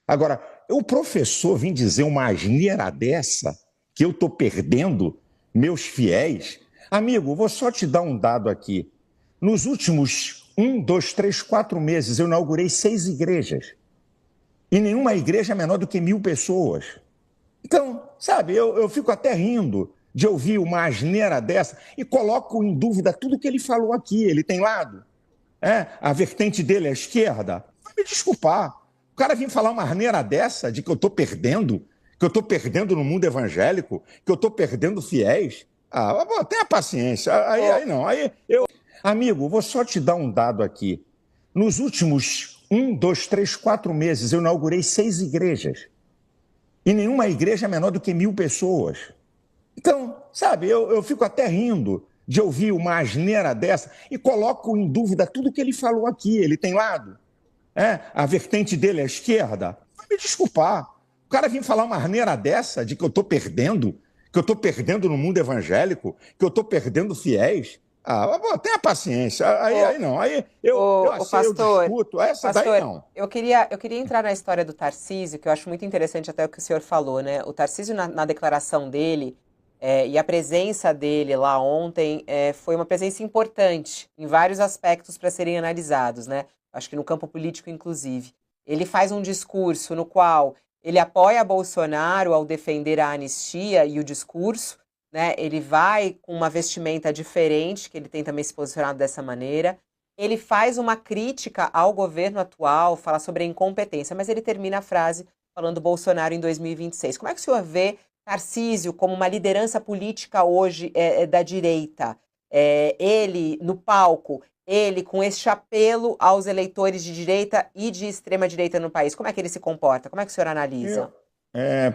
Agora, o professor vir dizer uma asneira dessa, que eu estou perdendo meus fiéis. Amigo, vou só te dar um dado aqui. Nos últimos 4 meses, eu inaugurei 6 igrejas. E nenhuma igreja é menor do que 1.000 pessoas. Então, sabe, eu fico até rindo de ouvir uma asneira dessa e coloco em dúvida tudo que ele falou aqui. Ele tem lado? A vertente dele é a esquerda? Vai me desculpar. O cara vir falar uma asneira dessa de que eu estou perdendo, no mundo evangélico, que eu estou perdendo fiéis. Tenha paciência. Aí não. Amigo, vou só te dar um dado aqui. Nos últimos 4 meses, eu inaugurei 6 igrejas. E nenhuma igreja é menor do que 1.000 pessoas. Então, sabe, eu fico até rindo de ouvir uma asneira dessa e coloco em dúvida tudo que ele falou aqui. Ele tem lado? A vertente dele é a esquerda? Vai me desculpar. O cara vir falar uma asneira dessa de que eu estou perdendo, no mundo evangélico, que eu estou perdendo fiéis. Tenha paciência. Aí não. Eu Pastor, discuto. Essa pastor, daí não. eu queria entrar na história do Tarcísio, que eu acho muito interessante até o que o senhor falou, né? O Tarcísio, na declaração dele, e a presença dele lá ontem foi uma presença importante em vários aspectos para serem analisados, né? Acho que no campo político, inclusive. Ele faz um discurso no qual ele apoia Bolsonaro ao defender a anistia e o discurso, né? Ele vai com uma vestimenta diferente, que ele tem também se posicionado dessa maneira. Ele faz uma crítica ao governo atual, fala sobre a incompetência, mas ele termina a frase falando Bolsonaro em 2026. Como é que o senhor vê Tarcísio como uma liderança política hoje da direita? Ele, no palco, ele com este apelo aos eleitores de direita e de extrema-direita no país. Como é que ele se comporta? Como é que o senhor analisa?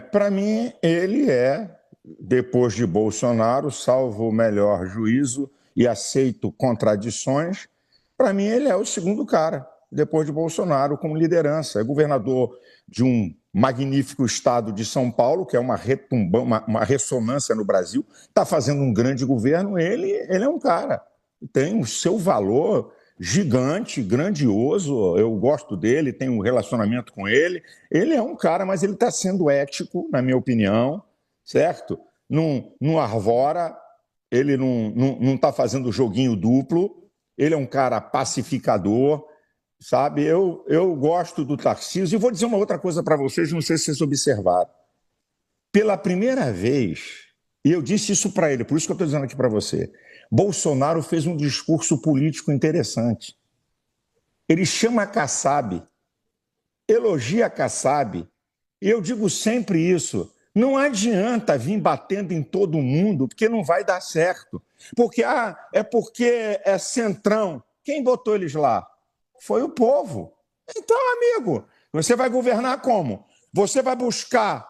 Para mim, ele depois de Bolsonaro, salvo o melhor juízo e aceito contradições, para mim ele é o segundo cara, depois de Bolsonaro, como liderança. É governador de um magnífico estado de São Paulo, que é uma ressonância no Brasil, está fazendo um grande governo. Ele é um cara, tem o seu valor gigante, grandioso. Eu gosto dele, tenho um relacionamento com ele. Ele é um cara, mas ele está sendo ético, na minha opinião, certo? Não arvora, ele não está fazendo joguinho duplo, ele é um cara pacificador, sabe? Eu gosto do Tarcísio. E vou dizer uma outra coisa para vocês, não sei se vocês observaram. Pela primeira vez, e eu disse isso para ele, por isso que eu estou dizendo aqui para você, Bolsonaro fez um discurso político interessante. Ele chama a Kassab, elogia a Kassab, e eu digo sempre isso, não adianta vir batendo em todo mundo, porque não vai dar certo. Porque é centrão. Quem botou eles lá? Foi o povo. Então, amigo, você vai governar como? Você vai buscar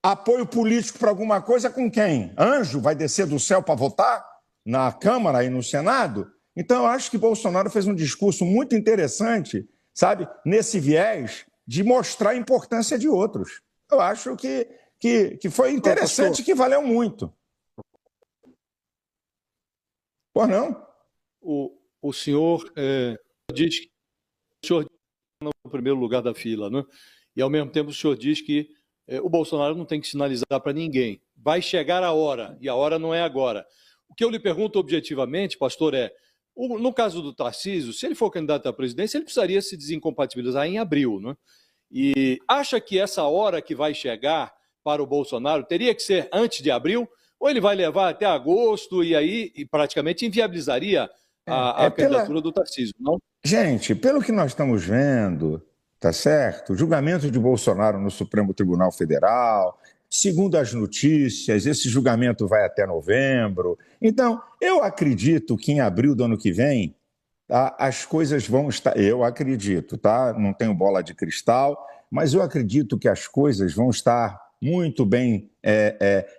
apoio político para alguma coisa com quem? Anjo vai descer do céu para votar na Câmara e no Senado? Então, eu acho que Bolsonaro fez um discurso muito interessante, sabe, nesse viés de mostrar a importância de outros. Eu acho que foi interessante, que valeu muito. Por não? O senhor diz que o senhor está no primeiro lugar da fila, né? E ao mesmo tempo o senhor diz que o Bolsonaro não tem que sinalizar para ninguém. Vai chegar a hora, e a hora não é agora. O que eu lhe pergunto objetivamente, pastor, no caso do Tarcísio, se ele for candidato à presidência, ele precisaria se desincompatibilizar em abril, né? E acha que essa hora que vai chegar para o Bolsonaro teria que ser antes de abril? Ou ele vai levar até agosto e aí praticamente inviabilizaria a candidatura do Tarcísio, não? Gente, pelo que nós estamos vendo, tá certo? O julgamento de Bolsonaro no Supremo Tribunal Federal, segundo as notícias, esse julgamento vai até novembro. Então, eu acredito que em abril do ano que vem, tá, as coisas vão estar... Eu acredito, tá? Não tenho bola de cristal, mas eu acredito que as coisas vão estar muito bem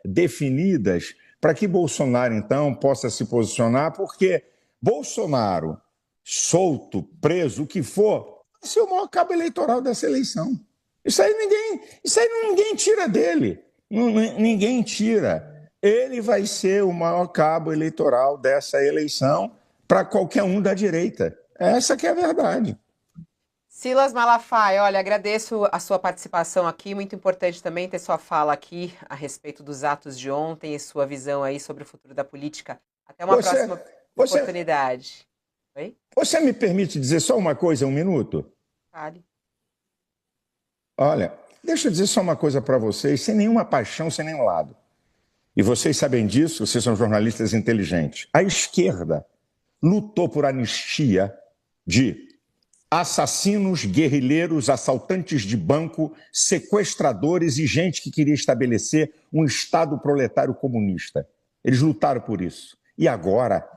definidas para que Bolsonaro, então, possa se posicionar, porque Bolsonaro, solto, preso, o que for, vai ser o maior cabo eleitoral dessa eleição. Isso aí ninguém tira dele. Ninguém tira. Ele vai ser o maior cabo eleitoral dessa eleição para qualquer um da direita. Essa que é a verdade. Silas Malafaia, olha, agradeço a sua participação aqui, muito importante também ter sua fala aqui a respeito dos atos de ontem e sua visão aí sobre o futuro da política. Até uma Você, próxima você, oportunidade. Oi? você me permite dizer só uma coisa, um minuto? Fale. Olha, deixa eu dizer só uma coisa para vocês, sem nenhuma paixão, sem nenhum lado. E vocês sabem disso, vocês são jornalistas inteligentes. A esquerda lutou por anistia de assassinos, guerrilheiros, assaltantes de banco, sequestradores e gente que queria estabelecer um Estado proletário comunista. Eles lutaram por isso. E agora,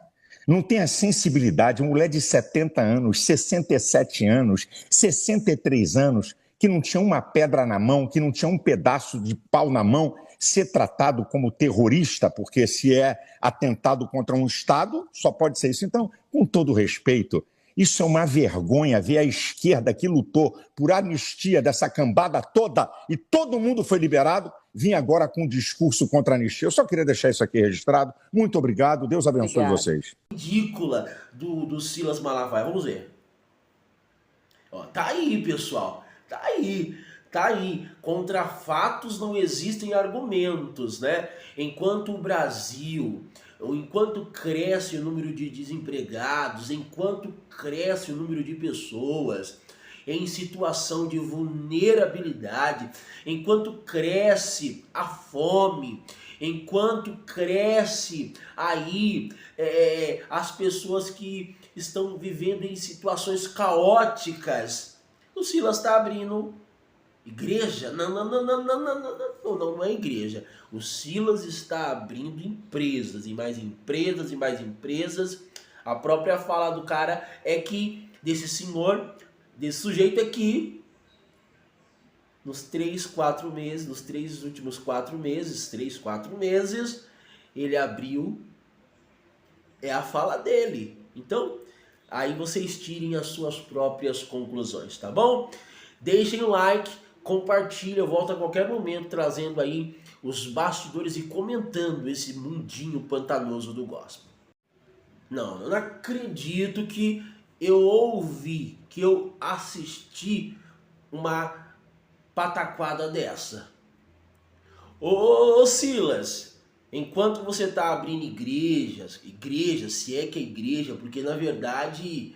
não tem a sensibilidade, uma mulher de 70 anos, 67 anos, 63 anos, que não tinha uma pedra na mão, que não tinha um pedaço de pau na mão, ser tratado como terrorista, porque se é atentado contra um Estado, só pode ser isso. Então, com todo respeito, isso é uma vergonha ver a esquerda que lutou por anistia dessa cambada toda e todo mundo foi liberado, vir agora com um discurso contra a anistia. Eu só queria deixar isso aqui registrado. Muito obrigado. Deus abençoe vocês. Ridícula do Silas Malafaia. Vamos ver. Ó, tá aí, pessoal. Tá aí. Tá aí. Contra fatos não existem argumentos, né? Enquanto o Brasil, enquanto cresce o número de desempregados, enquanto cresce o número de pessoas em situação de vulnerabilidade, enquanto cresce a fome, enquanto cresce aí as pessoas que estão vivendo em situações caóticas, o Silas está abrindo igreja? Não é igreja. O Silas está abrindo empresas, e mais empresas, e mais empresas. A própria fala do cara é que, desse senhor, desse sujeito aqui, nos 3 últimos 4 meses, 3, 4 meses, ele abriu, é a fala dele. Então, aí vocês tirem as suas próprias conclusões, tá bom? Deixem o like, compartilha, eu volto a qualquer momento trazendo aí os bastidores e comentando esse mundinho pantanoso do gospel. Não, eu não acredito que eu ouvi, que eu assisti uma pataquada dessa. Ô Silas, enquanto você está abrindo igrejas, se é que é igreja, porque na verdade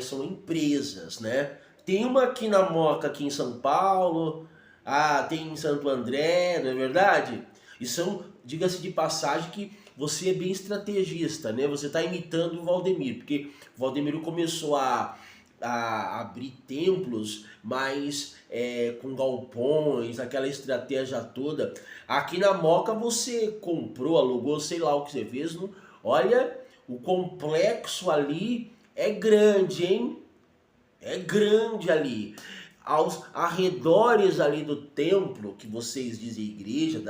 são empresas, né? Tem uma aqui na Moca, aqui em São Paulo, tem em Santo André, não é verdade? E são, diga-se de passagem, que você é bem estrategista, né? Você está imitando o Valdemiro, porque o Valdemiro começou a abrir templos, mas com galpões, aquela estratégia toda. Aqui na Moca você comprou, alugou, sei lá o que você fez. Olha, o complexo ali é grande, hein? É grande ali. Aos arredores ali do templo, que vocês dizem igreja,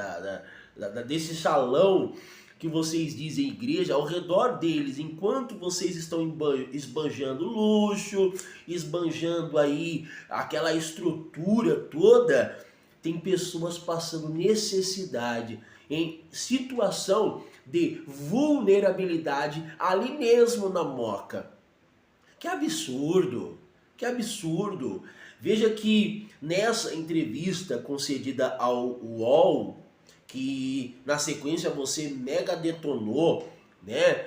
desse salão que vocês dizem igreja, ao redor deles, enquanto vocês estão esbanjando luxo, esbanjando aí aquela estrutura toda, tem pessoas passando necessidade, em situação de vulnerabilidade ali mesmo na Moca. Que absurdo! Que absurdo! Veja que nessa entrevista concedida ao UOL, que na sequência você mega detonou, né?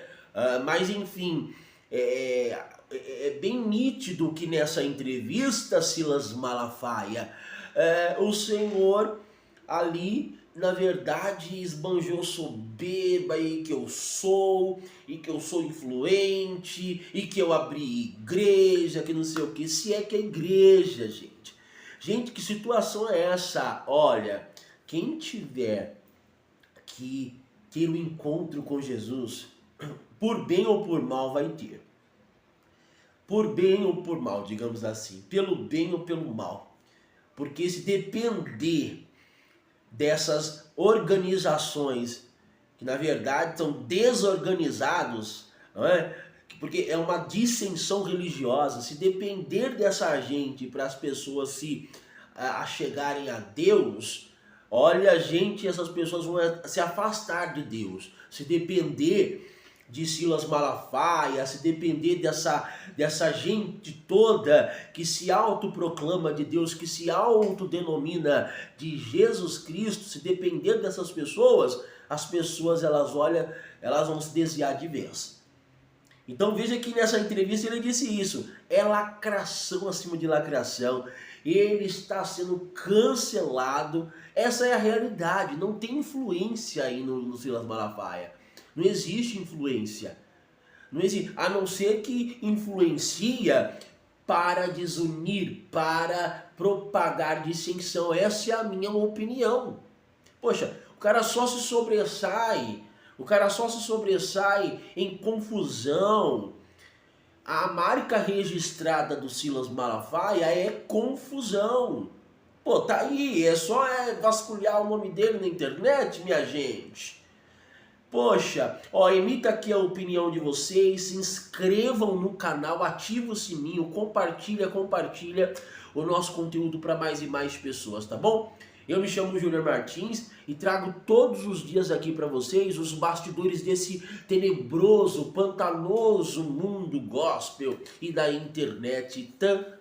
Mas enfim, é bem nítido que nessa entrevista, Silas Malafaia, o senhor ali, na verdade, esbanjou soberba e que eu sou influente, e que eu abri igreja, que não sei o que. Se é que é igreja, gente. Gente, que situação é essa? Olha, quem tiver que ter um encontro com Jesus, por bem ou por mal vai ter. Por bem ou por mal, digamos assim. Pelo bem ou pelo mal. Porque se depender dessas organizações, que na verdade são desorganizados, não é? Porque é uma dissensão religiosa, se depender dessa gente para as pessoas se achegarem a Deus, olha, gente, essas pessoas vão se afastar de Deus. Se depender de Silas Malafaia, se depender dessa gente toda que se autoproclama de Deus, que se autodenomina de Jesus Cristo, se depender dessas pessoas, as pessoas elas vão se desviar de vez. Então veja que nessa entrevista ele disse isso, é lacração acima de lacração, ele está sendo cancelado, essa é a realidade, não tem influência aí no Silas Malafaia, não existe influência, não existe, a não ser que influencia para desunir, para propagar dissensão, essa é a minha opinião. Poxa, o cara só se sobressai em confusão. A marca registrada do Silas Malafaia é confusão. Pô, tá aí, é só vasculhar o nome dele na internet, minha gente. Poxa, ó, emita aqui a opinião de vocês, se inscrevam no canal, ativa o sininho, compartilha o nosso conteúdo para mais e mais pessoas, tá bom? Eu me chamo Júnior Martins e trago todos os dias aqui para vocês os bastidores desse tenebroso, pantanoso mundo gospel e da internet também.